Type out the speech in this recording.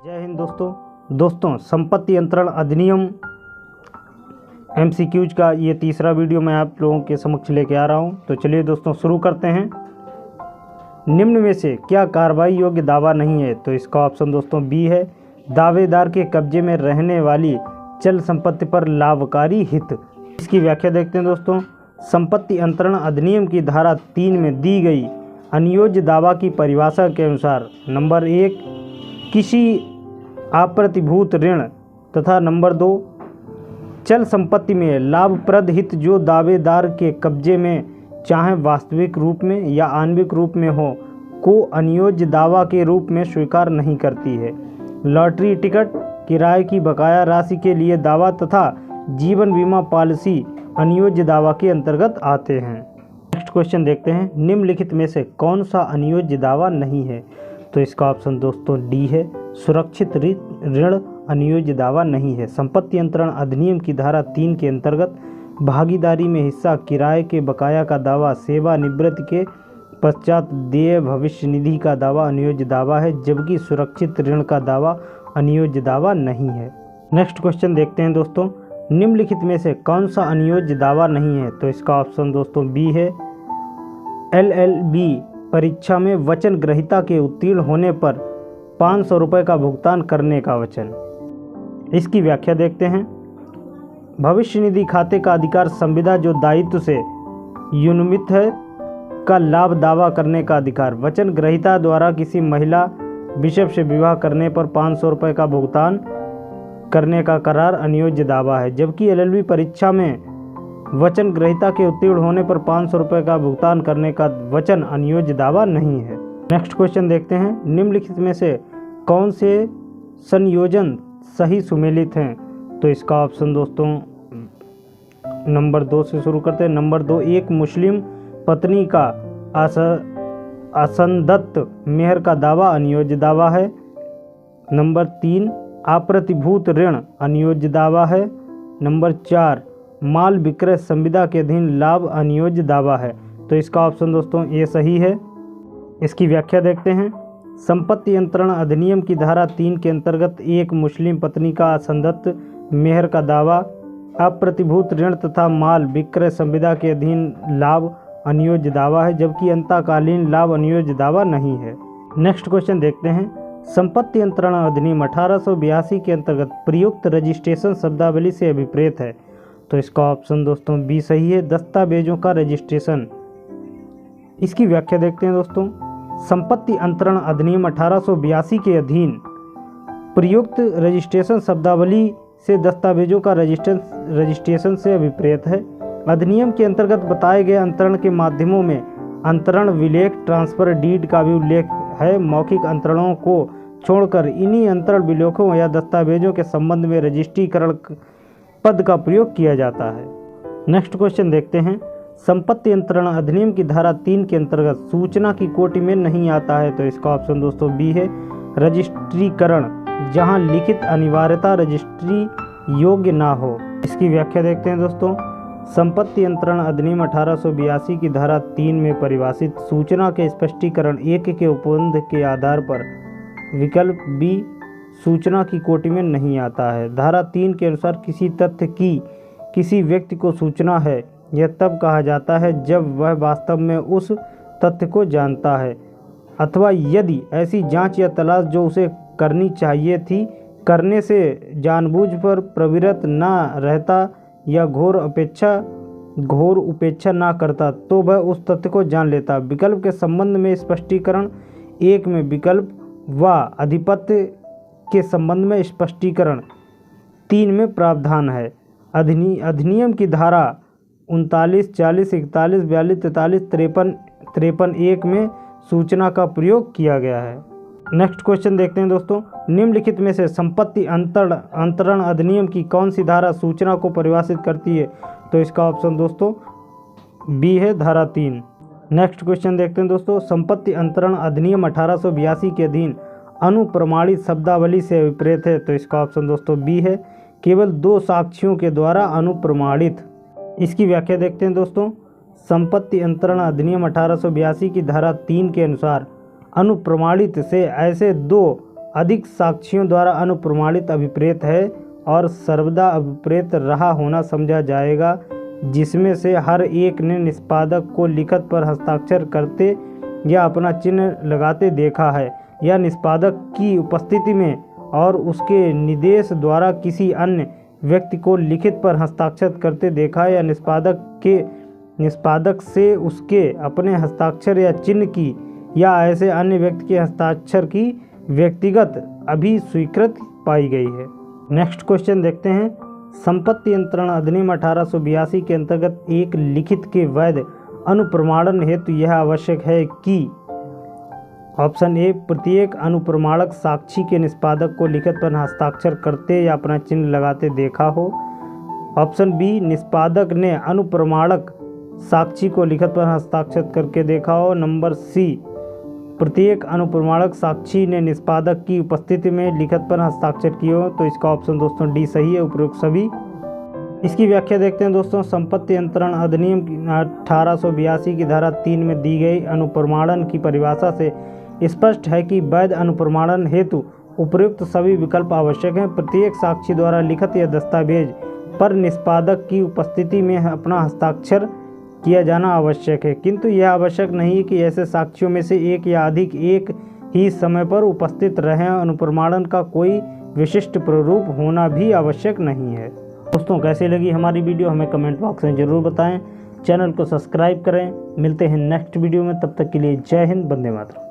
जय हिंद दोस्तों संपत्ति अंतरण अधिनियम MCQs का ये तीसरा वीडियो मैं आप लोगों के समक्ष लेके आ रहा हूँ। तो चलिए दोस्तों शुरू करते हैं। निम्न में से क्या कार्रवाई योग्य दावा नहीं है? तो इसका ऑप्शन दोस्तों बी है, दावेदार के कब्जे में रहने वाली चल संपत्ति पर लाभकारी हित। इसकी व्याख्या देखते हैं दोस्तों। संपत्ति अंतरण अधिनियम की धारा 3 में दी गई अनियोज्य दावा की परिभाषा के अनुसार नंबर 1 किसी अप्रतिभूत ऋण तथा नंबर 2 चल संपत्ति में लाभप्रद हित जो दावेदार के कब्जे में चाहे वास्तविक रूप में या आणविक रूप में हो को अनियोज्य दावा के रूप में स्वीकार नहीं करती है। लॉटरी टिकट, किराए की बकाया राशि के लिए दावा तथा जीवन बीमा पॉलिसी अनियोज्य दावा के अंतर्गत आते हैं। नेक्स्ट क्वेश्चन देखते हैं। निम्नलिखित में से कौन सा अनियोज्य दावा नहीं है? तो इसका ऑप्शन दोस्तों डी है, सुरक्षित ऋण अनियोज्य दावा नहीं है। संपत्ति अंतरण अधिनियम की धारा 3 के अंतर्गत भागीदारी में हिस्सा, किराए के बकाया का दावा, सेवानिवृत्ति के पश्चात देय भविष्य निधि का दावा अनियोज्य दावा है, जबकि सुरक्षित ऋण का दावा अनियोज्य दावा नहीं है। नेक्स्ट क्वेश्चन देखते हैं दोस्तों। निम्नलिखित में से कौन सा अनियोज्य दावा नहीं है? तो इसका ऑप्शन दोस्तों बी है, LLB परीक्षा में वचन ग्रहीता के उत्तीर्ण होने पर 500 रुपये का भुगतान करने का वचन। इसकी व्याख्या देखते हैं। भविष्य निधि खाते का अधिकार संविदा जो दायित्व से युन्मित है का लाभ दावा करने का अधिकार। वचन ग्रहीता द्वारा किसी महिला बिशप से विवाह करने पर 500 रुपये का भुगतान करने का करार अनियोज्य दावा है, जबकि LLB परीक्षा में वचन ग्रहीता के उत्तीर्ण होने पर 500 रुपये का भुगतान करने का वचन अनियोज्य दावा नहीं है। नेक्स्ट क्वेश्चन देखते हैं। निम्नलिखित में से कौन से संयोजन सही सुमेलित हैं? तो इसका ऑप्शन दोस्तों नंबर 2 से शुरू करते हैं। नंबर 2 एक मुस्लिम पत्नी का असंदत्त मेहर का दावा अनियोज्य दावा है। नंबर 3 अप्रतिभूत ऋण अनियोज्य दावा है। नंबर 4 माल विक्रय संविदा के अधीन लाभ अनियोज्य दावा है। तो इसका ऑप्शन दोस्तों ये सही है। इसकी व्याख्या देखते हैं। संपत्ति अंतरण अधिनियम की धारा 3 के अंतर्गत एक मुस्लिम पत्नी का असंदत्त मेहर का दावा अप्रतिभूत ऋण तथा माल विक्रय संविदा के अधीन लाभ अनियोज्य दावा है, जबकि अंतकालीन लाभ अनियोज्य दावा नहीं है। नेक्स्ट क्वेश्चन देखते हैं। संपत्ति अंतरण अधिनियम 1882 के अंतर्गत प्रयुक्त रजिस्ट्रेशन शब्दावली से अभिप्रेत है। तो इसका ऑप्शन दोस्तों बी सही है, दस्तावेजों का रजिस्ट्रेशन। इसकी व्याख्या देखते हैं दोस्तों। संपत्ति अंतरण अधिनियम 1882 के अधीन प्रयुक्त रजिस्ट्रेशन शब्दावली से दस्तावेजों का रजिस्ट्रेशन से अभिप्रेत है। अधिनियम के अंतर्गत बताए गए अंतरण के माध्यमों में अंतरण विलेख, ट्रांसफर डीड का भी उल्लेख है। मौखिक अंतरणों को छोड़कर इन्हीं अंतरण विलेखों या दस्तावेजों के संबंध में रजिस्ट्रीकरण पद का प्रयोग किया जाता है। नेक्स्ट क्वेश्चन देखते हैं। संपत्ति अंतरण अधिनियम की धारा 3 के अंतर्गत सूचना की कोटि में नहीं आता है। तो इसका ऑप्शन दोस्तों बी है, रजिस्ट्रीकरण जहां लिखित अनिवार्यता रजिस्ट्री योग्य ना हो। इसकी व्याख्या देखते हैं दोस्तों। संपत्ति अंतरण अधिनियम 1882 की धारा 3 में परिभाषित सूचना के स्पष्टीकरण 1 के उपबंध के आधार पर विकल्प बी सूचना की कोटि में नहीं आता है। धारा 3 के अनुसार किसी तथ्य की किसी व्यक्ति को सूचना है यह तब कहा जाता है जब वह वास्तव में उस तथ्य को जानता है अथवा यदि ऐसी जांच या तलाश जो उसे करनी चाहिए थी करने से जानबूझकर प्रवृत्त न रहता या घोर उपेक्षा ना करता तो वह उस तथ्य को जान लेता। विकल्प के संबंध में स्पष्टीकरण 1 में विकल्प व आधिपत्य के संबंध में स्पष्टीकरण 3 में प्रावधान है। अधिनियम की धारा 39, 40, 41, 42, 43, 53 1 में सूचना का प्रयोग किया गया है। नेक्स्ट क्वेश्चन देखते हैं दोस्तों। निम्नलिखित में से संपत्ति अंतरण अधिनियम की कौन सी धारा सूचना को परिभाषित करती है? तो इसका ऑप्शन दोस्तों बी है, धारा 3। नेक्स्ट क्वेश्चन देखते हैं दोस्तों। संपत्ति अंतरण अधिनियम 1882 के अधीन अनुप्रमाणित शब्दावली से अभिप्रेत है। तो इसका ऑप्शन दोस्तों बी है, केवल 2 साक्ष्यों के द्वारा अनुप्रमाणित। इसकी व्याख्या देखते हैं दोस्तों। संपत्ति अंतरण अधिनियम 1882 की धारा 3 के अनुसार अनुप्रमाणित से ऐसे 2 अधिक साक्षियों द्वारा अनुप्रमाणित अभिप्रेत है और सर्वदा अभिप्रेत रहा होना समझा जाएगा, जिसमें से हर एक ने निष्पादक को लिखत पर हस्ताक्षर करते या अपना चिन्ह लगाते देखा है या निष्पादक की उपस्थिति में और उसके निर्देश द्वारा किसी अन्य व्यक्ति को लिखित पर हस्ताक्षर करते देखा है या निष्पादक से उसके अपने हस्ताक्षर या चिन्ह की या ऐसे अन्य व्यक्ति के हस्ताक्षर की व्यक्तिगत अभिस्वीकृति पाई गई है। नेक्स्ट क्वेश्चन देखते हैं। संपत्ति यंत्रण अधिनियम 1882 के अंतर्गत एक लिखित के वैध अनुप्रमाणन हेतु यह आवश्यक है कि ऑप्शन ए, प्रत्येक अनुप्रमाणक साक्षी के निष्पादक को लिखित पर हस्ताक्षर करते या अपना चिन्ह लगाते देखा हो। ऑप्शन बी, निष्पादक ने अनुप्रमाणक साक्षी को लिखित पर हस्ताक्षर करके देखा हो। नंबर सी, प्रत्येक अनुप्रमाणक साक्षी ने निष्पादक की उपस्थिति में लिखित पर हस्ताक्षर किए हो। तो इसका ऑप्शन दोस्तों डी सही है, उपरोक्त सभी। इसकी व्याख्या देखते हैं दोस्तों। संपत्ति यंत्रण अधिनियम 1882 की धारा 3 में दी गई अनुप्रमाणन की परिभाषा से स्पष्ट है कि वैध अनुप्रमाणन हेतु उपयुक्त सभी विकल्प आवश्यक हैं। प्रत्येक साक्षी द्वारा लिखित या दस्तावेज पर निष्पादक की उपस्थिति में अपना हस्ताक्षर किया जाना आवश्यक है, किंतु यह आवश्यक नहीं है कि ऐसे साक्षियों में से एक या अधिक एक ही समय पर उपस्थित रहें। अनुप्रमाणन का कोई विशिष्ट प्रारूप होना भी आवश्यक नहीं है। दोस्तों, कैसी लगी हमारी वीडियो हमें कमेंट बॉक्स में ज़रूर बताएं। चैनल को सब्सक्राइब करें। मिलते हैं नेक्स्ट वीडियो में, तब तक के लिए जय हिंद, वंदे मातरम।